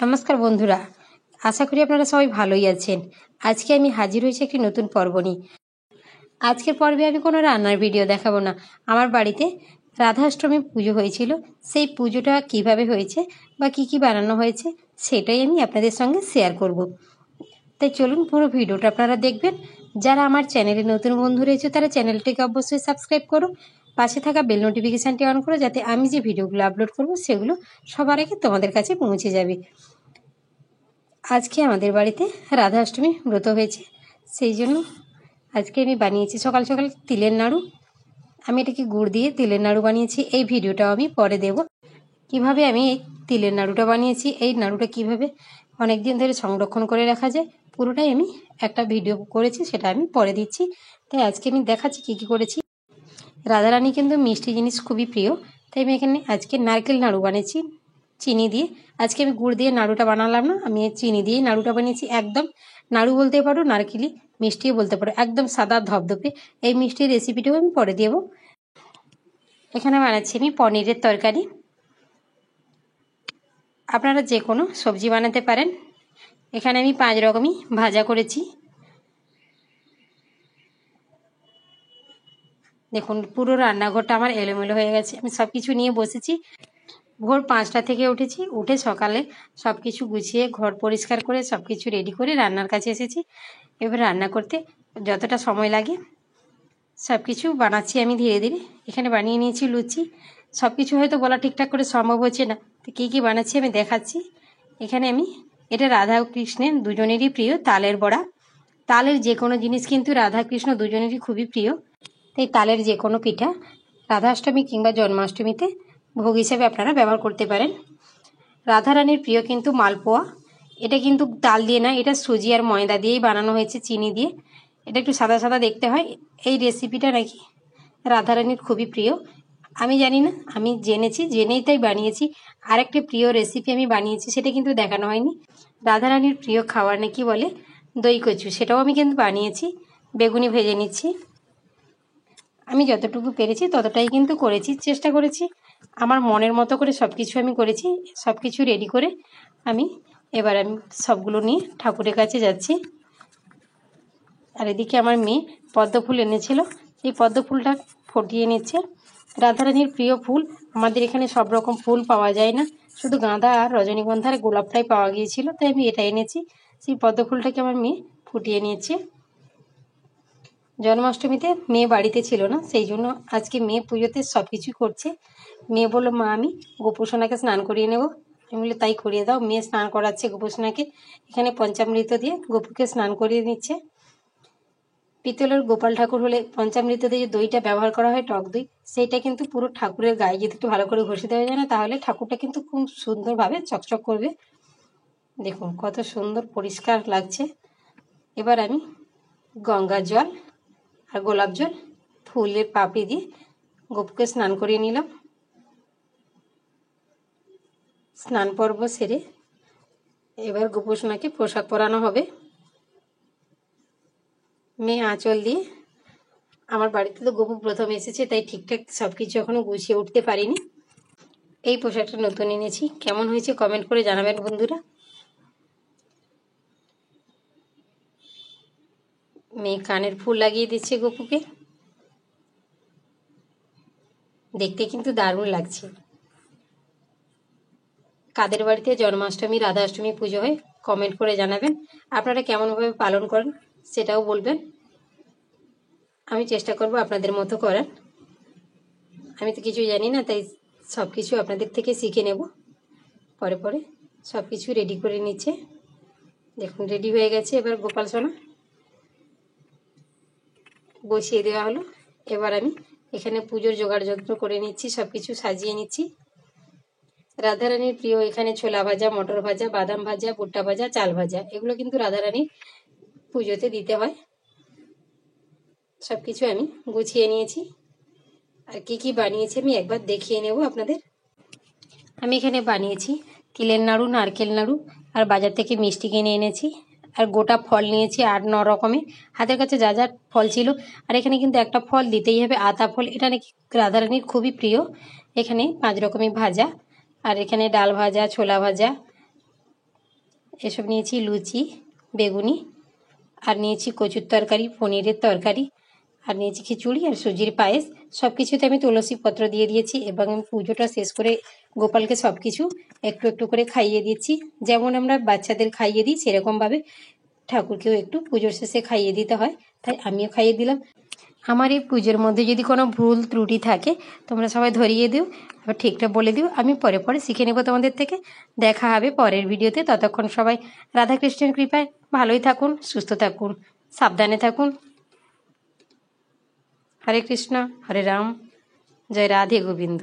নমস্কার বন্ধুরা, আশা করি আপনারা সবাই ভালোই আছেন। আজকে আমি হাজির হয়েছি একটি নতুন পর্ব নিয়ে। আজকের পর্বে আমি কোনো রান্নার ভিডিও দেখাবো না। আমার বাড়িতে রাধাষ্টমী পুজো হয়েছিল, সেই পুজোটা কিভাবে হয়েছে বা কি কি বানানো হয়েছে সেটাই আমি আপনাদের সঙ্গে শেয়ার করব। তাই চলুন পুরো ভিডিওটা আপনারা দেখবেন। যারা আমার চ্যানেলে নতুন বন্ধু রয়েছে তারা চ্যানেলটিকে অবশ্যই সাবস্ক্রাইব করো, পাশে থাকা বেল নোটিফিকেশানটি অন করো, যাতে আমি যে ভিডিওগুলো আপলোড করব সেগুলো সবার আগে তোমাদের কাছে পৌঁছে যাবে। আজকে আমাদের বাড়িতে রাধাষ্টমী ব্রত হয়েছে, সেই জন্য আজকে আমি বানিয়েছি সকাল সকাল তিলের নাড়ু। আমি এটাকে গুড় দিয়ে তিলের নাড়ু বানিয়েছি। এই ভিডিওটাও আমি পরে দেব, কিভাবে আমি এই তিলের নাড়ুটা বানিয়েছি, এই নাড়ুটা কিভাবে অনেক দিন ধরে সংরক্ষণ করে রাখা যায়, পুরোটাই আমি একটা ভিডিও করেছি, সেটা আমি পরে দিচ্ছি। তাই আজকে আমি দেখাচ্ছি কী কী করেছি। রাধারানী কিন্তু মিষ্টি জিনিস খুবই প্রিয়, তাই আমি এখানে আজকে নারকেল নাড়ু বানিয়েছি চিনি দিয়ে। আজকে আমি গুড় দিয়ে নাড়ুটা বানালাম না, আমি চিনি দিয়েই নাড়ুটা বানিয়েছি। একদম নাড়ু বলতে পারো, নারকেলি মিষ্টিও বলতে পারো, একদম সাদা ধপধপে। এই মিষ্টির রেসিপিটাও আমি পরে দেব। এখানে বানাচ্ছি আমি পনিরের তরকারি। আপনারা যে কোনো সবজি বানাতে পারেন। এখানে আমি 5 রকমই ভাজা করেছি। দেখুন পুরো রান্নাঘরটা আমার এলোমেলো হয়ে গেছে, আমি সব কিছু নিয়ে বসেছি। ভোর 5টা থেকে উঠেছি, উঠে সকালে সব কিছু গুছিয়ে ঘর পরিষ্কার করে সব কিছু রেডি করে রান্নার কাছে এসেছি। এবার রান্না করতে যতটা সময় লাগে সব কিছু বানাচ্ছি আমি ধীরে ধীরে। এখানে বানিয়ে নিয়েছি লুচি। সব কিছু হয়তো বলা ঠিকঠাক করে সম্ভব হচ্ছে না, তো কী কী বানাচ্ছি আমি দেখাচ্ছি। এখানে আমি এটা রাধা কৃষ্ণের দুজনেরই প্রিয় তালের বড়া। তালের যে কোনো জিনিস কিন্তু রাধা কৃষ্ণ দুজনেরই খুবই প্রিয়, তাই তালের যে কোনো পিঠা রাধাষ্টমী কিংবা জন্মাষ্টমীতে ভোগ হিসেবে আপনারা ব্যবহার করতে পারেন। রাধারানীর প্রিয় কিন্তু মালপোয়া। এটা কিন্তু তাল দিয়ে না, এটা সুজি আর ময়দা দিয়েই বানানো হয়েছে, চিনি দিয়ে। এটা একটু সাদা সাদা দেখতে হয়। এই রেসিপিটা নাকি রাধারানীর খুবই প্রিয়। আমি জানি না, আমি জেনেই তাই বানিয়েছি। আরেকটি প্রিয় রেসিপি আমি বানিয়েছি, সেটা কিন্তু দেখানো হয়নি। রাধারানীর প্রিয় খাবার নাকি বলে দই কচু, সেটাও আমি কিন্তু বানিয়েছি। বেগুনি ভেজে নিচ্ছি। আমি যতটুকু পেরেছি ততটাই কিন্তু করেছি, চেষ্টা করেছি। আমার মনের মতো করে সব কিছু আমি করেছি। সব কিছু রেডি করে আমি সবগুলো নিয়ে ঠাকুরের কাছে যাচ্ছি। আর এদিকে আমার মেয়ে পদ্ম ফুল এনেছিল, এই পদ্ম ফুলটা ফুটিয়ে নিচ্ছে। রাধারানীর প্রিয় ফুল। আমাদের এখানে সব রকম ফুল পাওয়া যায় না, শুধু গাঁদা আর রজনীগন্ধার গোলাপটাই পাওয়া গিয়েছিল, তাই আমি এটা এনেছি। সেই পদ্ম ফুলটাকে আমার মেয়ে ফুটিয়ে নিয়েছে। জন্মাষ্টমীতে মেয়ে বাড়িতে ছিল না, সেই জন্য আজকে মেয়ে পুজোতে সব কিছুই করছে। মেয়ে বললো, মা আমি গোপুসোনাকে স্নান করিয়ে নেব। আমি বলি তাই করিয়ে দাও। মেয়ে স্নান করাচ্ছে গোপুসোনাকে। এখানে পঞ্চামৃত দিয়ে গোপুকে স্নান করিয়ে নিচ্ছে। পিতলের গোপাল ঠাকুর হলে পঞ্চামৃত দিয়ে যে দইটা ব্যবহার করা হয়, টক দই, সেইটা কিন্তু পুরো ঠাকুরের গায়ে যদি একটু ভালো করে ঘষে দেওয়া যায় না, তাহলে ঠাকুরটা কিন্তু খুব সুন্দরভাবে চকচক করবে। দেখুন কত সুন্দর পরিষ্কার লাগছে। এবার আমি গঙ্গার জল আর গোলাপ জল ফুলের পাপড়ি দিয়ে গোপুকে স্নান করিয়ে নিলাম। স্নান পর্ব সেরে এবার গোপুসোনাকে পোশাক পরানো হবে। মেয়ে আঁচল দিয়ে, আমার বাড়িতে তো গোপু প্রথম এসেছে, তাই ঠিকঠাক সব কিছু এখনো গুছিয়ে উঠতে পারিনি। এই পোশাকটা নতুন এনেছি, কেমন হয়েছে কমেন্ট করে জানাবেন বন্ধুরা। মেয়ে কানের ফুল লাগিয়ে দিচ্ছে গোপুকে, দেখতে কিন্তু দারুণ লাগছে। কাদের বাড়িতে জন্মাষ্টমী রাধাষ্টমী পুজো হয় কমেন্ট করে জানাবেন। আপনারা কেমনভাবে পালন করেন সেটাও বলবেন। আমি চেষ্টা করব আপনাদের মতো করার। আমি তো কিছুই জানি না, তাই সব কিছু আপনাদের থেকে শিখে নেব। পরে পরে সব কিছু রেডি করে নিচ্ছে। দেখুন রেডি হয়ে গেছে। এবার গোপাল সোনা বসিয়ে দেওয়া হলো। এবার আমি এখানে পুজোর জোগাড় যন্ত্র করে নিচ্ছি, সব কিছু সাজিয়ে নিচ্ছি। রাধারানীর প্রিয় এখানে ছোলা ভাজা, মটর ভাজা, বাদাম ভাজা, ভুট্টা ভাজা, চাল ভাজা, এগুলো কিন্তু রাধারানীর পুজোতে দিতে হয়। সব কিছু আমি গুছিয়ে নিয়েছি। আর কি কি বানিয়েছি আমি একবার দেখিয়ে নেব আপনাদের। আমি এখানে বানিয়েছি তিলের নাড়ু, নারকেল নাড়ু, আর বাজার থেকে মিষ্টি কিনে এনেছি, আর গোটা ফল নিয়েছি 8-9 রকমের। হাতের কাছে যা যা ফল ছিল। আর এখানে কিন্তু একটা ফল দিতেই হবে, আতা ফল। এটা নাকি রাধারানীর খুবই প্রিয়। এখানে 5 রকমের ভাজা, আর এখানে ডাল ভাজা, ছোলা ভাজা, এসব নিয়েছি লুচি, বেগুনি, আর নিয়েছি কচুর তরকারি, পনিরের তরকারি, আর নিয়েছি খিচুড়ি আর সুজির পায়েস। সব কিছুতে আমি তুলসী পত্র দিয়ে দিয়েছি এবং আমি পুজোটা শেষ করে গোপালকে সব কিছু একটু একটু করে খাইয়ে দিচ্ছি। যেমন আমরা বাচ্চাদের খাইয়ে দিই সেরকমভাবে ঠাকুরকেও একটু পুজোর শেষে খাইয়ে দিতে হয়, তাই আমিও খাইয়ে দিলাম। আমার এই পুজোর মধ্যে যদি কোনো ভুল ত্রুটি থাকে তোমরা সবাই ধরিয়ে দিও, আবার ঠিকটা বলে দিও, আমি পরে পরে শিখে নেব তোমাদের থেকে। দেখা হবে পরের ভিডিওতে, ততক্ষণ সবাই রাধাকৃষ্ণের কৃপায় ভালোই থাকুন, সুস্থ থাকুন, সাবধানে থাকুন। হরে কৃষ্ণ, হরে রাম, জয় রাধে গোবিন্দ।